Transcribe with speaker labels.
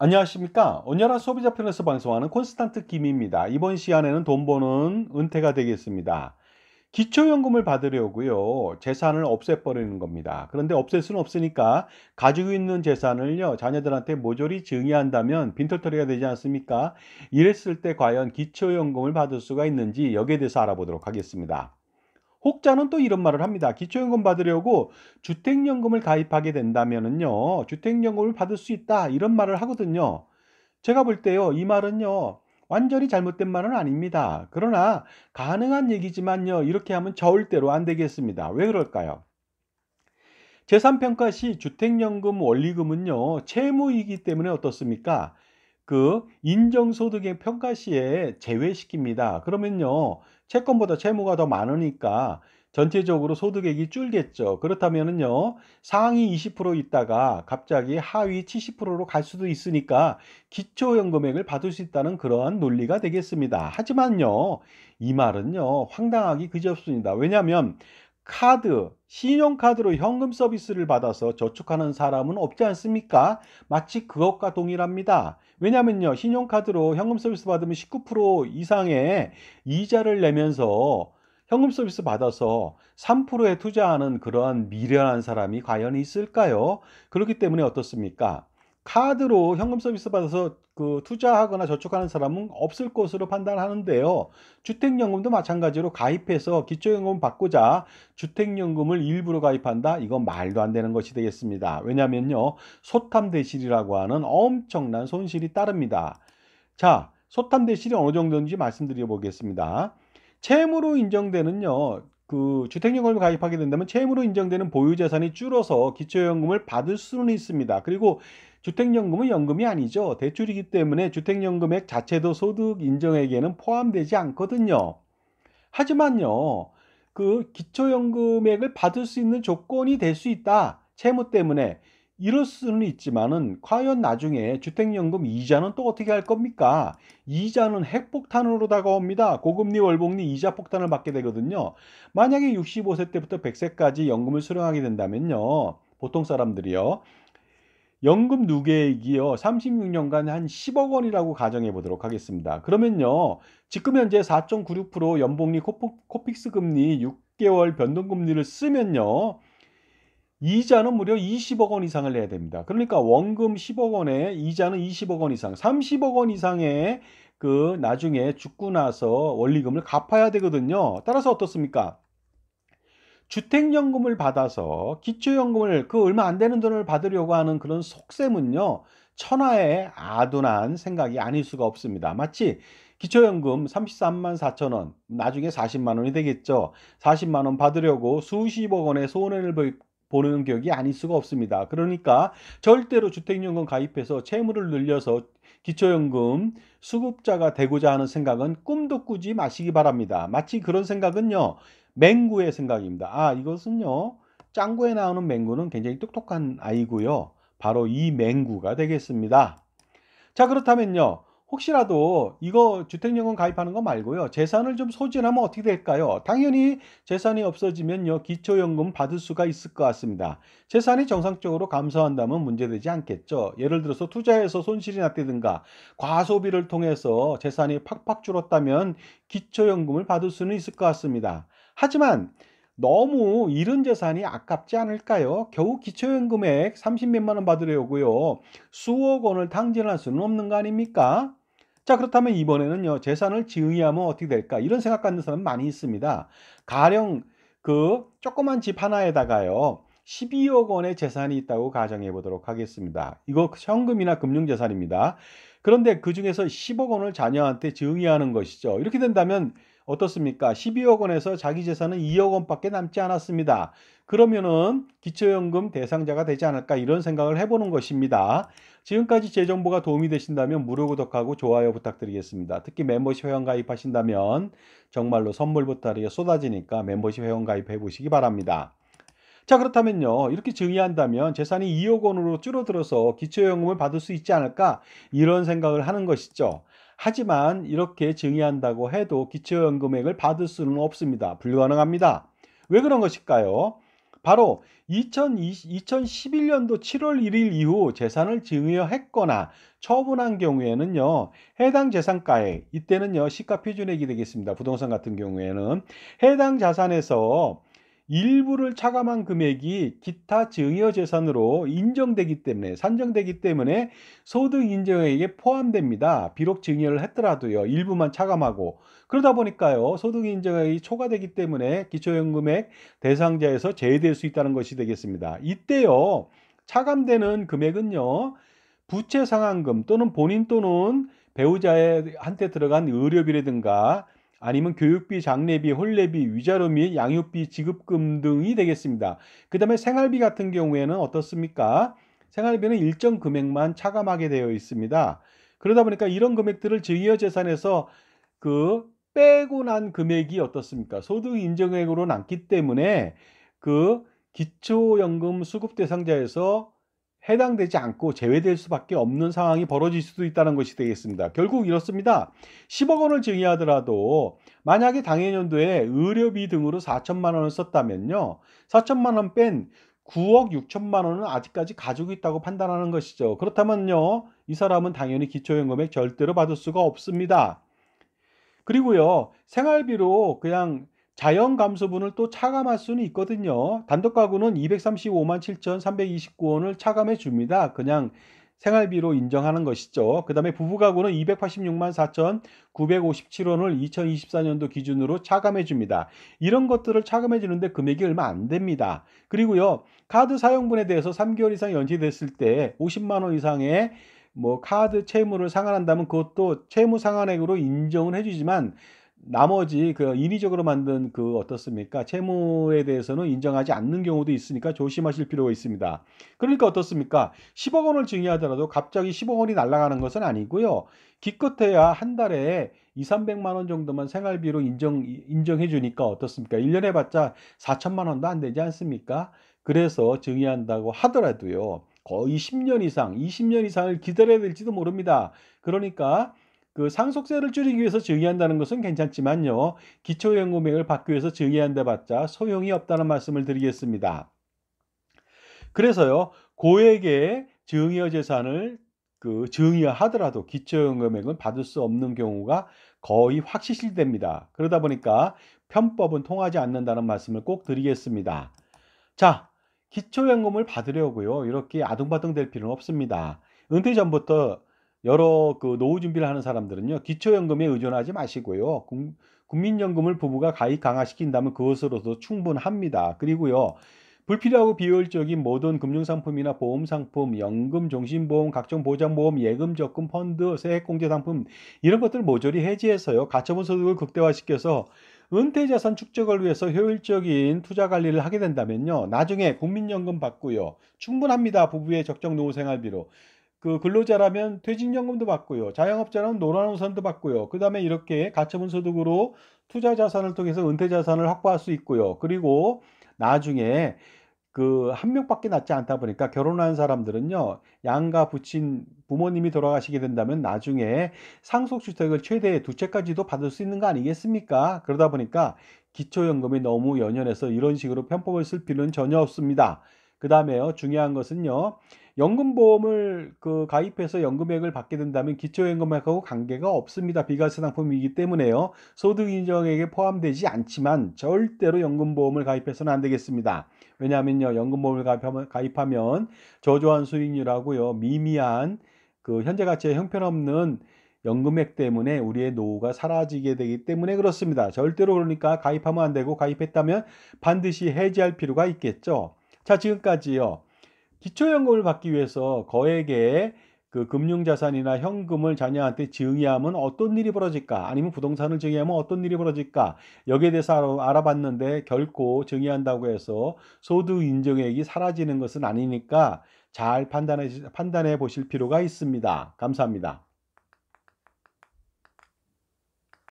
Speaker 1: 안녕하십니까. 온연한 소비자 편에서 방송하는 콘스탄트 김입니다. 이번 시간에는 돈 버는 은퇴가 되겠습니다. 기초연금을 받으려고요. 재산을 없애버리는 겁니다. 그런데 없앨 수는 없으니까 가지고 있는 재산을요. 자녀들한테 모조리 증여한다면 빈털터리가 되지 않습니까? 이랬을 때 과연 기초연금을 받을 수가 있는지 여기에 대해서 알아보도록 하겠습니다. 혹자는 또 이런 말을 합니다. 기초연금 받으려고 주택연금을 가입하게 된다면은요. 주택연금을 받을 수 있다. 이런 말을 하거든요. 제가 볼 때요. 이 말은요. 완전히 잘못된 말은 아닙니다. 그러나 가능한 얘기지만요. 이렇게 하면 절대로 안 되겠습니다. 왜 그럴까요? 재산평가 시 주택연금 원리금은요. 채무이기 때문에 어떻습니까? 그 인정소득의 평가 시에 제외시킵니다. 그러면요. 채권보다 채무가 더 많으니까 전체적으로 소득액이 줄겠죠. 그렇다면은요. 상위 20% 있다가 갑자기 하위 70%로 갈 수도 있으니까 기초연금액을 받을 수 있다는 그러한 논리가 되겠습니다. 하지만요. 이 말은요. 황당하기 그지없습니다. 왜냐하면 신용카드로 현금 서비스를 받아서 저축하는 사람은 없지 않습니까? 마치 그것과 동일합니다. 왜냐면요. 신용카드로 현금 서비스 받으면 19% 이상의 이자를 내면서 현금 서비스 받아서 3%에 투자하는 그러한 미련한 사람이 과연 있을까요? 그렇기 때문에 어떻습니까? 카드로 현금 서비스 받아서 투자하거나 저축하는 사람은 없을 것으로 판단하는데요. 주택연금도 마찬가지로 가입해서 기초연금 받고자 주택연금을 일부러 가입한다? 이건 말도 안 되는 것이 되겠습니다. 왜냐면요. 소탐대실이라고 하는 엄청난 손실이 따릅니다. 자, 소탐대실이 어느 정도인지 말씀드려 보겠습니다. 채무로 인정되는요. 주택연금을 가입하게 된다면 채무로 인정되는 보유재산이 줄어서 기초연금을 받을 수는 있습니다. 그리고 주택연금은 연금이 아니죠. 대출이기 때문에 주택연금액 자체도 소득 인정액에는 포함되지 않거든요. 하지만요. 기초연금액을 받을 수 있는 조건이 될 수 있다. 채무 때문에. 이럴 수는 있지만은 과연 나중에 주택연금 이자는 또 어떻게 할 겁니까? 이자는 핵폭탄으로 다가옵니다. 고금리 월복리 이자 폭탄을 받게 되거든요. 만약에 65세 때부터 100세까지 연금을 수령하게 된다면요. 보통 사람들이요. 연금 누계액이요. 36년간 한 10억 원이라고 가정해 보도록 하겠습니다. 그러면요. 지금 현재 4.96% 연복리 코픽스 금리 6개월 변동금리를 쓰면요. 이자는 무려 20억 원 이상을 내야 됩니다. 그러니까 원금 10억 원에 이자는 20억 원 이상, 30억 원 이상의 나중에 죽고 나서 원리금을 갚아야 되거든요. 따라서 어떻습니까? 주택연금을 받아서 기초연금을 얼마 안 되는 돈을 받으려고 하는 그런 속셈은요. 천하의 아둔한 생각이 아닐 수가 없습니다. 마치 기초연금 33만 4천 원, 나중에 40만 원이 되겠죠. 40만 원 받으려고 수십억 원의 손해를 보는 격이 아닐 수가 없습니다. 그러니까 절대로 주택연금 가입해서 채무를 늘려서 기초연금 수급자가 되고자 하는 생각은 꿈도 꾸지 마시기 바랍니다. 마치 그런 생각은요. 맹구의 생각입니다. 이것은요. 짱구에 나오는 맹구는 굉장히 똑똑한 아이고요. 바로 이 맹구가 되겠습니다. 자, 그렇다면요. 혹시라도 이거 주택연금 가입하는 거 말고요. 재산을 좀 소진하면 어떻게 될까요? 당연히 재산이 없어지면요. 기초연금 받을 수가 있을 것 같습니다. 재산이 정상적으로 감소한다면 문제되지 않겠죠. 예를 들어서 투자해서 손실이 났다든가 과소비를 통해서 재산이 팍팍 줄었다면 기초연금을 받을 수는 있을 것 같습니다. 하지만 너무 잃은 재산이 아깝지 않을까요? 겨우 기초연금액 30 몇만 원 받으려고요. 수억 원을 탕진할 수는 없는 거 아닙니까? 자, 그렇다면 이번에는요. 재산을 증여하면 어떻게 될까? 이런 생각 갖는 사람 많이 있습니다. 가령 조그만 집 하나에다가요. 12억 원의 재산이 있다고 가정해 보도록 하겠습니다. 이거 현금이나 금융재산입니다. 그런데 그중에서 10억 원을 자녀한테 증여하는 것이죠. 이렇게 된다면 어떻습니까? 12억 원에서 자기 재산은 2억 원밖에 남지 않았습니다. 그러면은 기초연금 대상자가 되지 않을까 이런 생각을 해보는 것입니다. 지금까지 제 정보가 도움이 되신다면 무료 구독하고 좋아요 부탁드리겠습니다. 특히 멤버십 회원 가입하신다면 정말로 선물 보따리가 쏟아지니까 멤버십 회원 가입해 보시기 바랍니다. 자, 그렇다면요. 이렇게 증여한다면 재산이 2억 원으로 줄어들어서 기초연금을 받을 수 있지 않을까? 이런 생각을 하는 것이죠. 하지만 이렇게 증여한다고 해도 기초연금액을 받을 수는 없습니다. 불가능합니다. 왜 그런 것일까요? 바로 2011년도 7월 1일 이후 재산을 증여했거나 처분한 경우에는요, 해당 재산가액, 이때는요, 시가 표준액이 되겠습니다. 부동산 같은 경우에는 해당 자산에서 일부를 차감한 금액이 기타 증여 재산으로 인정되기 때문에, 산정되기 때문에 소득 인정액에 포함됩니다. 비록 증여를 했더라도요, 일부만 차감하고. 그러다 보니까요, 소득 인정액이 초과되기 때문에 기초연금액 대상자에서 제외될 수 있다는 것이 되겠습니다. 이때요, 차감되는 금액은요, 부채 상환금 또는 본인 또는 배우자한테 들어간 의료비라든가 아니면 교육비, 장례비, 혼례비, 위자료 및 양육비 지급금 등이 되겠습니다. 그 다음에 생활비 같은 경우에는 어떻습니까? 생활비는 일정 금액만 차감하게 되어 있습니다. 그러다 보니까 이런 금액들을 증여재산에서 빼고 난 금액이 어떻습니까? 소득 인정액으로 남기 때문에 그 기초연금 수급 대상자에서 해당되지 않고 제외될 수밖에 없는 상황이 벌어질 수도 있다는 것이 되겠습니다. 결국 이렇습니다. 10억 원을 증여하더라도 만약에 당해년도에 의료비 등으로 4천만 원을 썼다면요. 4천만 원 뺀 9억 6천만 원은 아직까지 가지고 있다고 판단하는 것이죠. 그렇다면요. 이 사람은 당연히 기초연금액 절대로 받을 수가 없습니다. 그리고요, 생활비로 그냥 자연 감소분을 또 차감할 수는 있거든요. 단독가구는 235만 7,329원을 차감해 줍니다. 그냥 생활비로 인정하는 것이죠. 그 다음에 부부가구는 286만 4,957원을 2024년도 기준으로 차감해 줍니다. 이런 것들을 차감해 주는데 금액이 얼마 안 됩니다. 그리고요, 카드 사용분에 대해서 3개월 이상 연체됐을 때 50만 원 이상의 카드 채무를 상환한다면 그것도 채무 상환액으로 인정을 해주지만 나머지 인위적으로 만든 어떻습니까? 채무에 대해서는 인정하지 않는 경우도 있으니까 조심하실 필요가 있습니다. 그러니까 어떻습니까? 10억 원을 증여하더라도 갑자기 10억 원이 날아가는 것은 아니고요. 기껏해야 한 달에 2, 300만 원 정도만 생활비로 인정해 주니까 어떻습니까? 1년 해봤자 4천만 원도 안 되지 않습니까? 그래서 증여한다고 하더라도요. 거의 10년 이상, 20년 이상을 기다려야 될지도 모릅니다. 그러니까 상속세를 줄이기 위해서 증여한다는 것은 괜찮지만요. 기초연금액을 받기 위해서 증여한다 봤자 소용이 없다는 말씀을 드리겠습니다. 그래서요. 고액의 증여 재산을 증여하더라도 기초연금액은 받을 수 없는 경우가 거의 확실시됩니다. 그러다 보니까 편법은 통하지 않는다는 말씀을 꼭 드리겠습니다. 자, 기초연금을 받으려고요. 이렇게 아둥바둥 될 필요는 없습니다. 은퇴 전부터 여러 노후 준비를 하는 사람들은요. 기초연금에 의존하지 마시고요. 국민연금을 부부가 가입 강화시킨다면 그것으로도 충분합니다. 그리고요. 불필요하고 비효율적인 모든 금융상품이나 보험상품, 연금, 종신보험, 각종 보장보험, 예금, 적금, 펀드, 세액공제 상품 이런 것들 모조리 해지해서요. 가처분 소득을 극대화시켜서 은퇴자산 축적을 위해서 효율적인 투자 관리를 하게 된다면요. 나중에 국민연금 받고요. 충분합니다. 부부의 적정 노후 생활비로. 근로자라면 퇴직연금도 받고요. 자영업자는 노란우선도 받고요. 그 다음에 이렇게 가처분 소득으로 투자 자산을 통해서 은퇴 자산을 확보할 수 있고요. 그리고 나중에 한 명밖에 낳지 않다 보니까 결혼한 사람들은요. 양가 부친 부모님이 돌아가시게 된다면 나중에 상속주택을 최대 2채까지도 받을 수 있는 거 아니겠습니까? 그러다 보니까 기초연금이 너무 연연해서 이런 식으로 편법을 쓸 필요는 전혀 없습니다. 그 다음에요. 중요한 것은요. 연금보험을 가입해서 연금액을 받게 된다면 기초연금액하고 관계가 없습니다. 비과세 상품이기 때문에요. 소득인정액에 포함되지 않지만 절대로 연금보험을 가입해서는 안 되겠습니다. 왜냐하면요. 연금보험을 가입하면 저조한 수익률하고요. 미미한 현재 가치에 형편없는 연금액 때문에 우리의 노후가 사라지게 되기 때문에 그렇습니다. 절대로 그러니까 가입하면 안 되고 가입했다면 반드시 해지할 필요가 있겠죠. 자, 지금까지요. 기초연금을 받기 위해서 거액의 금융자산이나 현금을 자녀한테 증여하면 어떤 일이 벌어질까? 아니면 부동산을 증여하면 어떤 일이 벌어질까? 여기에 대해서 알아봤는데 결코 증여한다고 해서 소득 인정액이 사라지는 것은 아니니까 잘 판단해 보실 필요가 있습니다. 감사합니다.